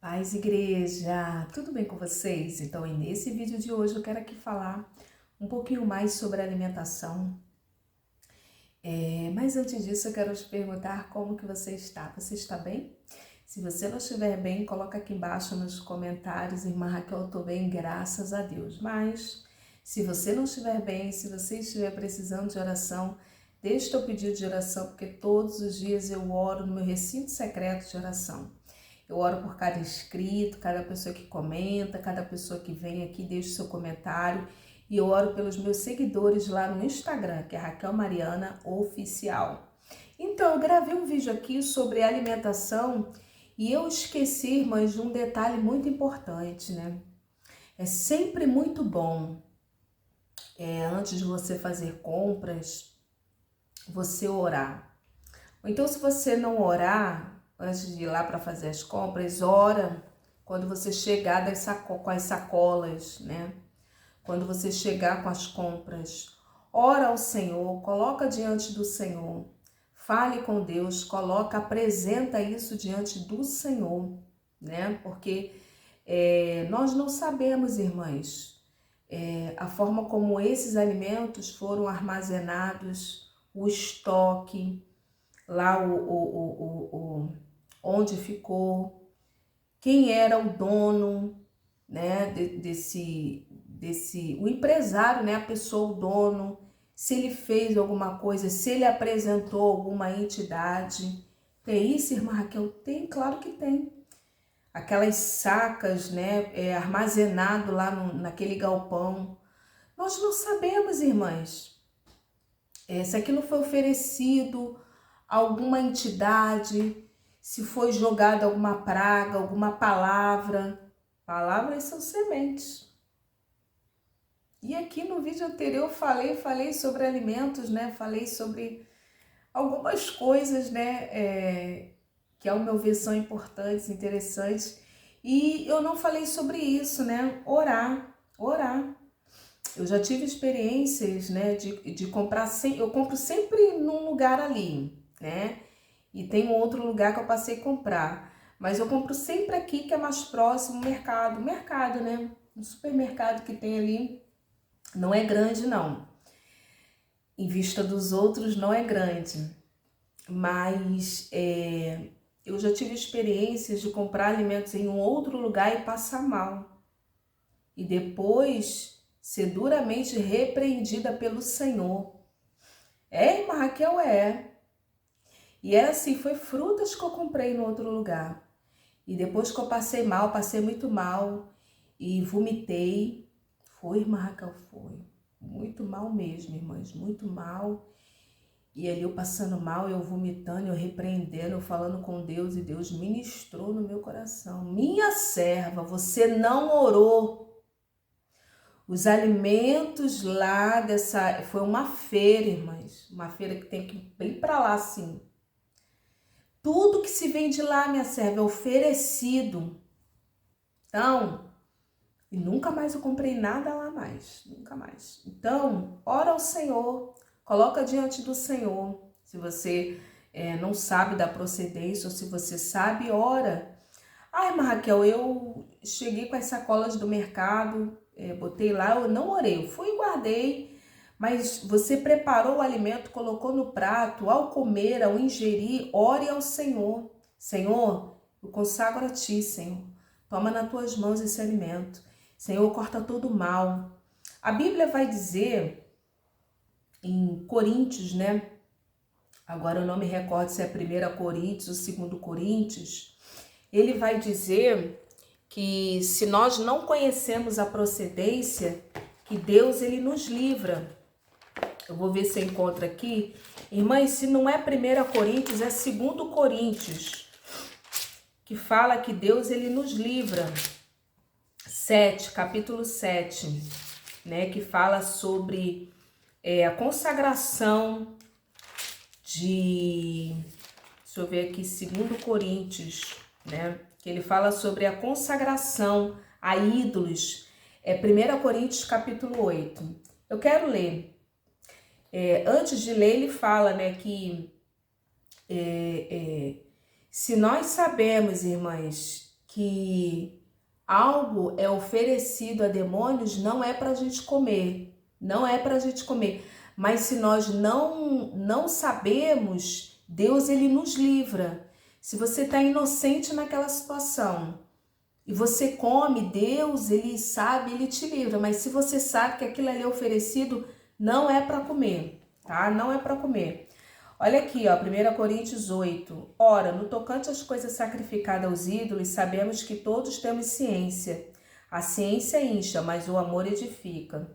Paz, igreja! Tudo bem com vocês? Então, nesse vídeo de hoje eu quero aqui falar um pouquinho mais sobre alimentação. Mas antes disso eu quero te perguntar como que você está. Você está bem? Se você não estiver bem, coloca aqui embaixo nos comentários, irmã Raquel, eu estou bem, graças a Deus. Mas, se você não estiver bem, se você estiver precisando de oração, deixe teu pedido de oração, porque todos os dias eu oro no meu recinto secreto de oração. Eu oro por cada inscrito, cada pessoa que comenta, cada pessoa que vem aqui, deixa o seu comentário. E eu oro pelos meus seguidores lá no Instagram, que é Raquel Mariana Oficial. Então, eu gravei um vídeo aqui sobre alimentação e eu esqueci, irmãs, de um detalhe muito importante, né? É sempre muito bom, antes de você fazer compras, você orar. Ou então, se você não orar, antes de ir lá para fazer as compras, ora quando você chegar com as sacolas, né? Quando você chegar com as compras, ora ao Senhor, coloca diante do Senhor, fale com Deus, apresenta isso diante do Senhor, né? Porque nós não sabemos, irmãs, a forma como esses alimentos foram armazenados, o estoque, lá onde ficou, quem era o dono, né, o empresário, né, a pessoa, o dono, se ele fez alguma coisa, se ele apresentou alguma entidade. Tem isso, irmã Raquel? Tem, claro que tem. Aquelas sacas, né, armazenado lá naquele galpão. Nós não sabemos, irmãs, se aquilo foi oferecido a alguma entidade, se foi jogada alguma praga, alguma palavra. Palavras são sementes. E aqui no vídeo anterior eu falei sobre alimentos, né? Falei sobre algumas coisas, né? Que ao meu ver são importantes, interessantes. E eu não falei sobre isso, né? Orar. Eu já tive experiências, né? De comprar, eu compro sempre num lugar ali, né? E tem um outro lugar que eu passei a comprar. Mas eu compro sempre aqui, que é mais próximo, mercado, né? Um supermercado que tem ali, não é grande não. Em vista dos outros não é grande. Mas eu já tive experiências de comprar alimentos em um outro lugar e passar mal. E depois ser duramente repreendida pelo Senhor. Irmã Raquel, E era assim, foi frutas que eu comprei no outro lugar. E depois que eu passei muito mal e vomitei. Foi, irmã Raquel, foi. Muito mal mesmo, irmãs, muito mal. E ali eu passando mal, eu vomitando, eu repreendendo, eu falando com Deus, e Deus ministrou no meu coração. Minha serva, você não orou. Os alimentos lá foi uma feira, irmãs, uma feira que tem que ir bem para lá, assim. Tudo que se vende lá, minha serva, é oferecido. Então, e nunca mais eu comprei nada lá mais, nunca mais. Então, ora ao Senhor, coloca diante do Senhor. Se você não sabe da procedência, ou se você sabe, ora. Ai, irmã Raquel, eu cheguei com as sacolas do mercado, botei lá, eu não orei, eu fui e guardei. Mas você preparou o alimento, colocou no prato, ao comer, ao ingerir, ore ao Senhor. Senhor, eu consagro a Ti, Senhor. Toma nas Tuas mãos esse alimento. Senhor, corta todo o mal. A Bíblia vai dizer em Coríntios, né? Agora eu não me recordo se é 1 Coríntios ou 2 Coríntios. Ele vai dizer que se nós não conhecemos a procedência, que Deus ele nos livra. Eu vou ver se eu encontro aqui. Irmãs, se não é 1 Coríntios, é 2 Coríntios, que fala que Deus ele nos livra. Capítulo 7, né, que fala sobre a consagração deixa eu ver aqui, 2 Coríntios, né, que ele fala sobre a consagração a ídolos, 1 Coríntios capítulo 8. Eu quero ler. Antes de ler, ele fala, né, que se nós sabemos, irmãs, que algo é oferecido a demônios, não é para a gente comer, não é para a gente comer. Mas se nós não sabemos, Deus ele nos livra. Se você está inocente naquela situação e você come, Deus ele sabe, ele te livra. Mas se você sabe que aquilo ali é oferecido, não é para comer, tá? Não é para comer. Olha aqui, ó, 1 Coríntios 8. Ora, no tocante às coisas sacrificadas aos ídolos, sabemos que todos temos ciência. A ciência incha, mas o amor edifica.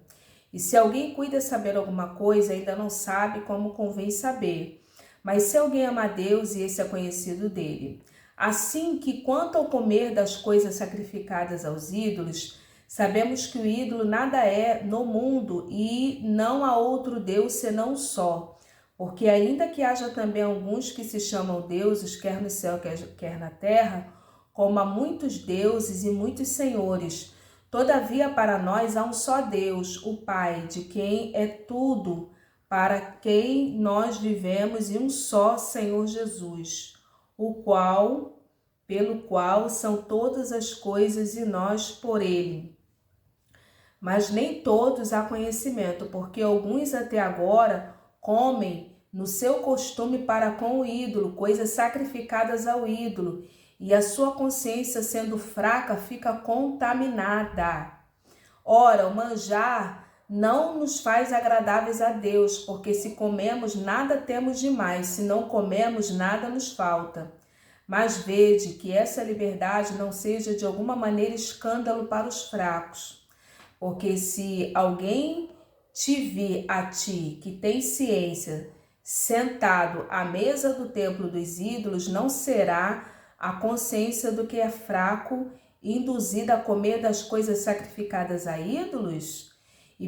E se alguém cuida saber alguma coisa, ainda não sabe como convém saber. Mas se alguém ama a Deus, e esse é conhecido dele. Assim que, quanto ao comer das coisas sacrificadas aos ídolos, sabemos que o ídolo nada é no mundo e não há outro Deus senão um só. Porque ainda que haja também alguns que se chamam deuses, quer no céu, quer na terra, como há muitos deuses e muitos senhores, todavia para nós há um só Deus, o Pai, de quem é tudo, para quem nós vivemos, e um só Senhor Jesus, pelo qual são todas as coisas e nós por ele. Mas nem todos há conhecimento, porque alguns até agora comem no seu costume para com o ídolo, coisas sacrificadas ao ídolo, e a sua consciência, sendo fraca, fica contaminada. Ora, o manjar não nos faz agradáveis a Deus, porque se comemos, nada temos demais, se não comemos, nada nos falta. Mas vede que essa liberdade não seja de alguma maneira escândalo para os fracos. Porque se alguém te vir a ti, que tem ciência, sentado à mesa do templo dos ídolos, não será a consciência do que é fraco induzida a comer das coisas sacrificadas a ídolos? E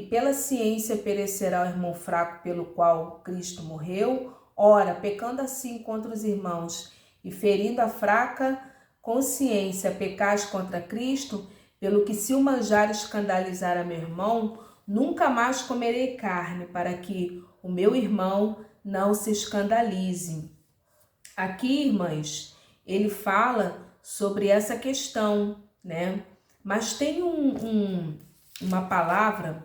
pela ciência perecerá o irmão fraco pelo qual Cristo morreu? Ora, pecando assim contra os irmãos e ferindo a fraca consciência, pecais contra Cristo, pelo que se o manjar escandalizar a meu irmão, nunca mais comerei carne, para que o meu irmão não se escandalize. Aqui, irmãs, ele fala sobre essa questão, né? Mas tem uma palavra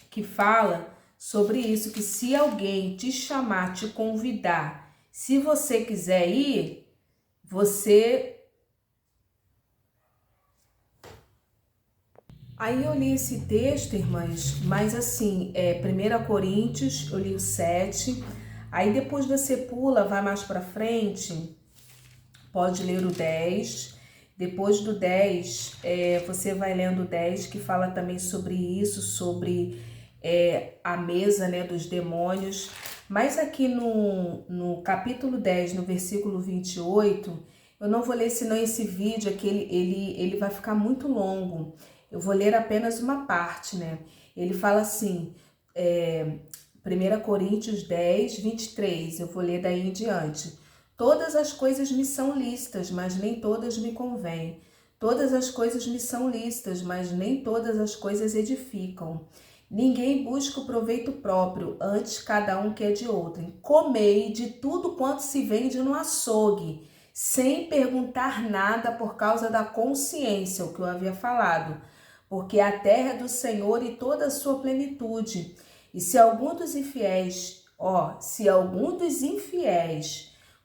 que fala sobre isso, que se alguém te chamar, te convidar, se você quiser ir, você... Aí eu li esse texto, irmãs, mas assim, 1 Coríntios, eu li o 7, aí depois você pula, vai mais para frente, pode ler o 10, depois do 10, você vai lendo o 10, que fala também sobre isso, sobre a mesa, né, dos demônios. Mas aqui no capítulo 10, no versículo 28, eu não vou ler senão esse vídeo aqui, ele vai ficar muito longo. Eu vou ler apenas uma parte, né? Ele fala assim, 1 Coríntios 10, 23, eu vou ler daí em diante. Todas as coisas me são lícitas, mas nem todas me convêm. Todas as coisas me são lícitas, mas nem todas as coisas edificam. Ninguém busca o proveito próprio, antes cada um quer de outrem. Comei de tudo quanto se vende no açougue, sem perguntar nada por causa da consciência, o que eu havia falado. Porque a terra é do Senhor e toda a sua plenitude. E se algum dos infiéis,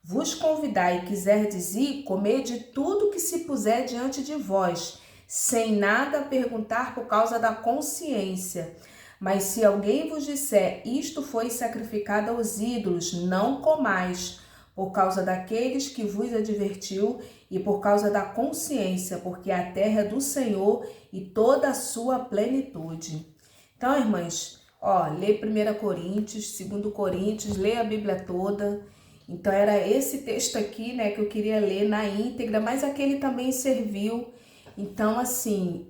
vos convidar e quiserdes ir, comer de tudo que se puser diante de vós, sem nada perguntar por causa da consciência. Mas se alguém vos disser, isto foi sacrificado aos ídolos, não comais, por causa daqueles que vos advertiu e por causa da consciência, porque a terra é do Senhor e toda a sua plenitude. Então, irmãs, lê 1 Coríntios, 2 Coríntios, lê a Bíblia toda. Então, era esse texto aqui, né, que eu queria ler na íntegra, mas aquele também serviu. Então, assim,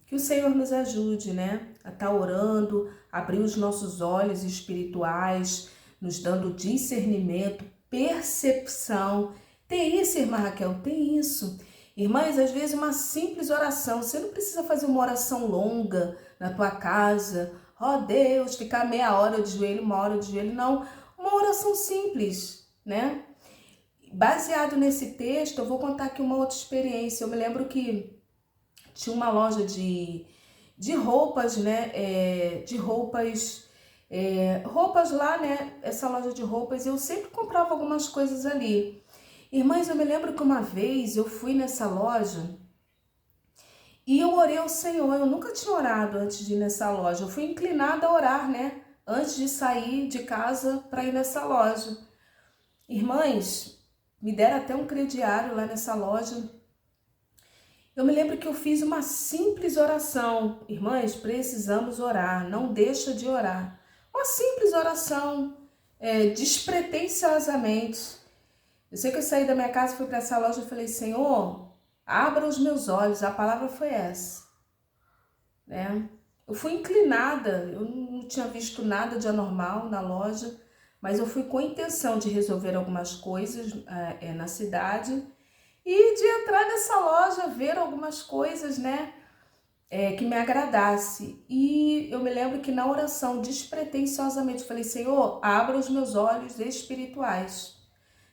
que o Senhor nos ajude, né, a estar orando, abrir os nossos olhos espirituais, nos dando discernimento, percepção. Tem isso, irmã Raquel, tem isso. Irmãs, às vezes uma simples oração, você não precisa fazer uma oração longa na tua casa, Deus, ficar meia hora de joelho, uma hora de joelho, não. Uma oração simples, né? baseado nesse texto, eu vou contar aqui uma outra experiência. Eu me lembro que tinha uma loja de roupas, né? Roupas lá, né? Essa loja de roupas, eu sempre comprava algumas coisas ali. Irmãs, eu me lembro que uma vez eu fui nessa loja e eu orei ao Senhor. Eu nunca tinha orado antes de ir nessa loja. Eu fui inclinada a orar, né? Antes de sair de casa para ir nessa loja. Irmãs, me deram até um crediário lá nessa loja. Eu me lembro que eu fiz uma simples oração. Irmãs, precisamos orar, não deixa de orar. Uma simples oração, despretensiosamente. Eu sei que eu saí da minha casa, fui para essa loja e falei, Senhor, abra os meus olhos. A palavra foi essa, né? Eu fui inclinada, eu não tinha visto nada de anormal na loja, mas eu fui com a intenção de resolver algumas coisas na cidade e de entrar nessa loja, ver algumas coisas, né, que me agradasse. E eu me lembro que na oração, despretensiosamente, eu falei, Senhor, abra os meus olhos espirituais.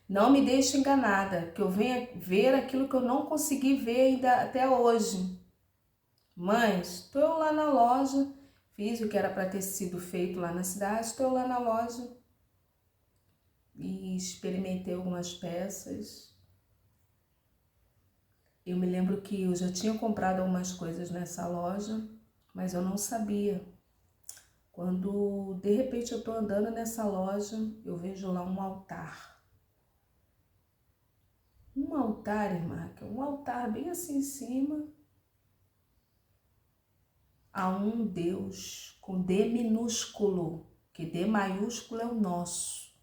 Não me deixe enganada, que eu venha ver aquilo que eu não consegui ver ainda até hoje. Mães, estou lá na loja, fiz o que era para ter sido feito lá na cidade, estou lá na loja e experimentei algumas peças. Eu me lembro que eu já tinha comprado algumas coisas nessa loja, mas eu não sabia. Quando de repente eu estou andando nessa loja, eu vejo lá um altar. Um altar, irmã, que é um altar bem assim em cima, a um Deus com D minúsculo, que D maiúsculo é o nosso.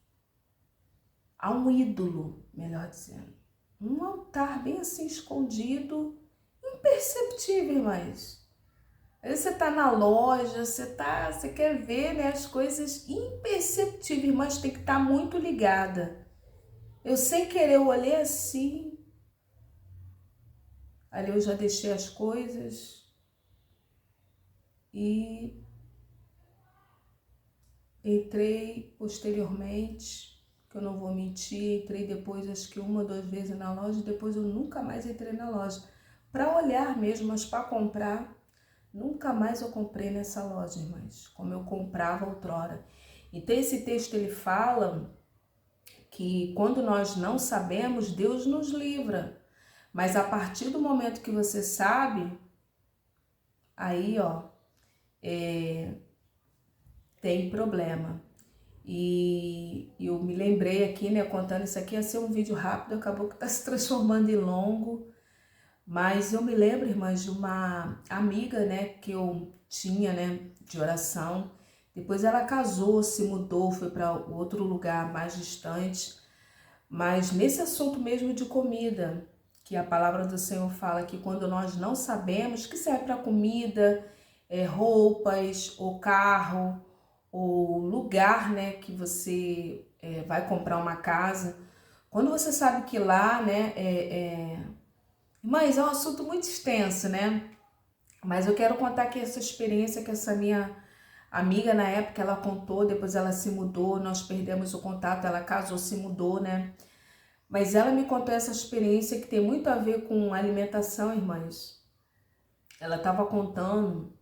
A um ídolo, melhor dizendo. Um altar bem assim escondido, imperceptível, mas às vezes você tá na loja, você quer ver, né, as coisas imperceptíveis, mas tem que estar muito ligada. Eu sem querer eu olhei assim, ali eu já deixei as coisas e entrei posteriormente, que eu não vou mentir, entrei depois acho que 1 ou 2 vezes na loja, depois eu nunca mais entrei na loja. Para olhar mesmo, mas para comprar, nunca mais eu comprei nessa loja, irmãs, como eu comprava outrora. Então esse texto ele fala que quando nós não sabemos, Deus nos livra. Mas a partir do momento que você sabe, aí ó, tem problema. E eu me lembrei aqui, né, contando isso aqui, ia ser um vídeo rápido, acabou que está se transformando em longo. Mas eu me lembro, irmãs, de uma amiga, né, que eu tinha, né, de oração. Depois ela casou, se mudou, foi para outro lugar mais distante. Mas nesse assunto mesmo de comida, que a palavra do Senhor fala que quando nós não sabemos que serve para comida, roupas, ou carro, ou lugar, né, que você vai comprar uma casa, quando você sabe que lá, né, mas é um assunto muito extenso, né? Mas eu quero contar aqui essa experiência que essa minha amiga na época ela contou, depois ela se mudou, nós perdemos o contato, ela casou, se mudou, né? Mas ela me contou essa experiência que tem muito a ver com alimentação, irmãs. Ela estava contando,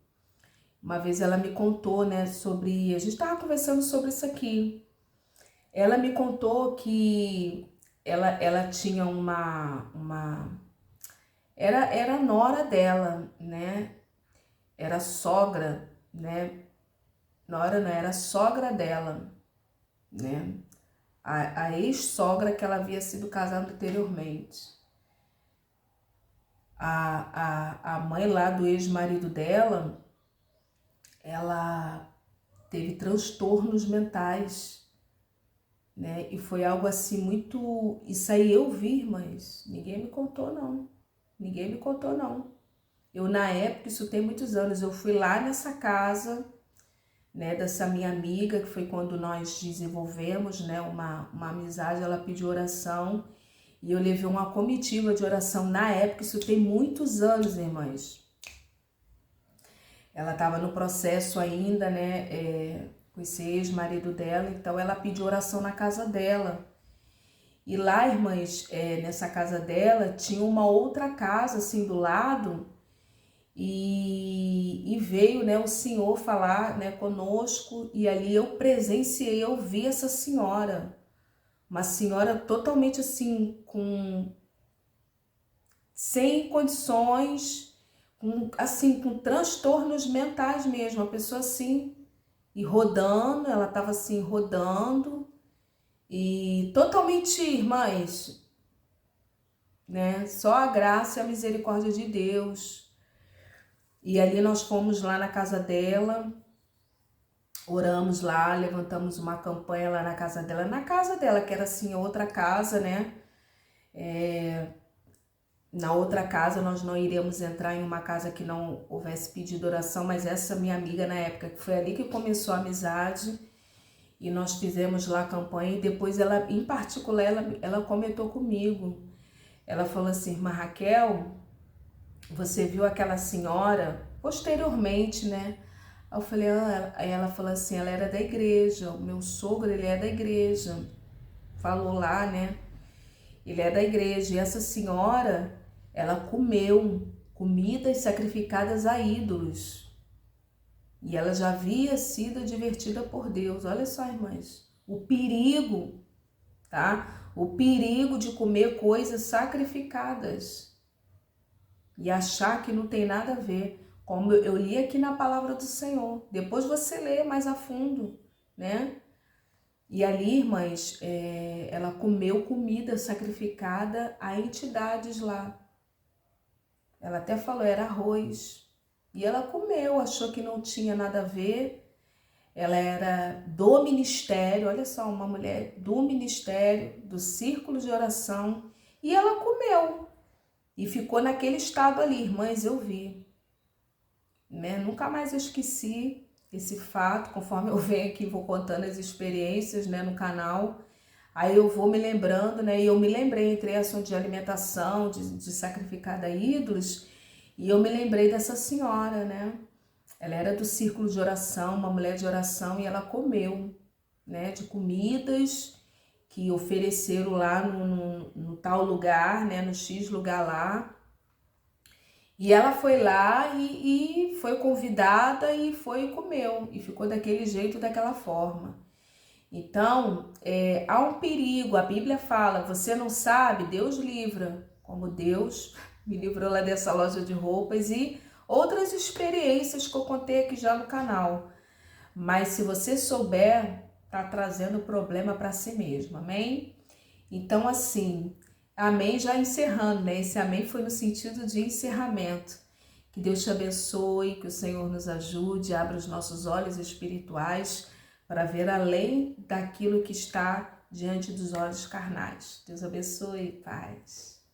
uma vez ela me contou, né, sobre, a gente estava conversando sobre isso aqui. Ela me contou que ela tinha era a nora dela, né? Era sogra, né? Nora não, era sogra dela, né? A ex-sogra que ela havia sido casada anteriormente. A mãe lá do ex-marido dela, ela teve transtornos mentais, né? E foi algo assim muito... Isso aí eu vi, mas ninguém me contou não. Ninguém me contou não. Eu na época, isso tem muitos anos, eu fui lá nessa casa, né, dessa minha amiga, que foi quando nós desenvolvemos, né, uma amizade, ela pediu oração e eu levei uma comitiva de oração na época, isso tem muitos anos, irmãs. Ela estava no processo ainda, né, com esse ex-marido dela, então ela pediu oração na casa dela. E lá, irmãs, nessa casa dela, tinha uma outra casa assim do lado, e veio, né, o Senhor falar, né, conosco, e ali eu presenciei, eu vi essa senhora, uma senhora totalmente assim, sem condições, com transtornos mentais mesmo, uma pessoa assim, e rodando, ela estava assim, rodando, e totalmente, irmãs, né, só a graça e a misericórdia de Deus. E ali nós fomos lá na casa dela, oramos lá, levantamos uma campanha lá na casa dela, que era assim, outra casa, né? Na outra casa nós não iríamos entrar em uma casa que não houvesse pedido oração, mas essa minha amiga na época, que foi ali que começou a amizade, e nós fizemos lá a campanha, e depois ela, em particular, ela comentou comigo, ela falou assim, irmã Raquel, você viu aquela senhora, posteriormente, né? Aí eu falei, aí ela falou assim, ela era da igreja, o meu sogro, ele é da igreja, falou lá, né? Ele é da igreja, e essa senhora, ela comeu comidas sacrificadas a ídolos, e ela já havia sido advertida por Deus. Olha só, irmãs, o perigo, tá? O perigo de comer coisas sacrificadas e achar que não tem nada a ver, como eu li aqui na palavra do Senhor. Depois você lê mais a fundo, né? E ali, irmãs, ela comeu comida sacrificada a entidades lá. Ela até falou, era arroz. E ela comeu, achou que não tinha nada a ver. Ela era do ministério, olha só, uma mulher do ministério, do círculo de oração. E ela comeu. E ficou naquele estado ali, irmãs, eu vi. Né? Nunca mais eu esqueci esse fato, conforme eu venho aqui, vou contando as experiências, né, no canal. Aí eu vou me lembrando, né, e eu me lembrei, entre assunto de alimentação, de sacrificar a ídolos, e eu me lembrei dessa senhora, né? Ela era do círculo de oração, uma mulher de oração, e ela comeu, né, de comidas que ofereceram lá no tal lugar, né, no X lugar lá. E ela foi lá e foi convidada e foi e comeu, e ficou daquele jeito, daquela forma. Então, há um perigo, a Bíblia fala, você não sabe, Deus livra, como Deus me livrou lá dessa loja de roupas e outras experiências que eu contei aqui já no canal. Mas se você souber, tá trazendo problema para si mesmo, amém? Então, assim, amém, já encerrando, né? Esse amém foi no sentido de encerramento. Que Deus te abençoe, que o Senhor nos ajude, abra os nossos olhos espirituais para ver além daquilo que está diante dos olhos carnais. Deus abençoe, paz.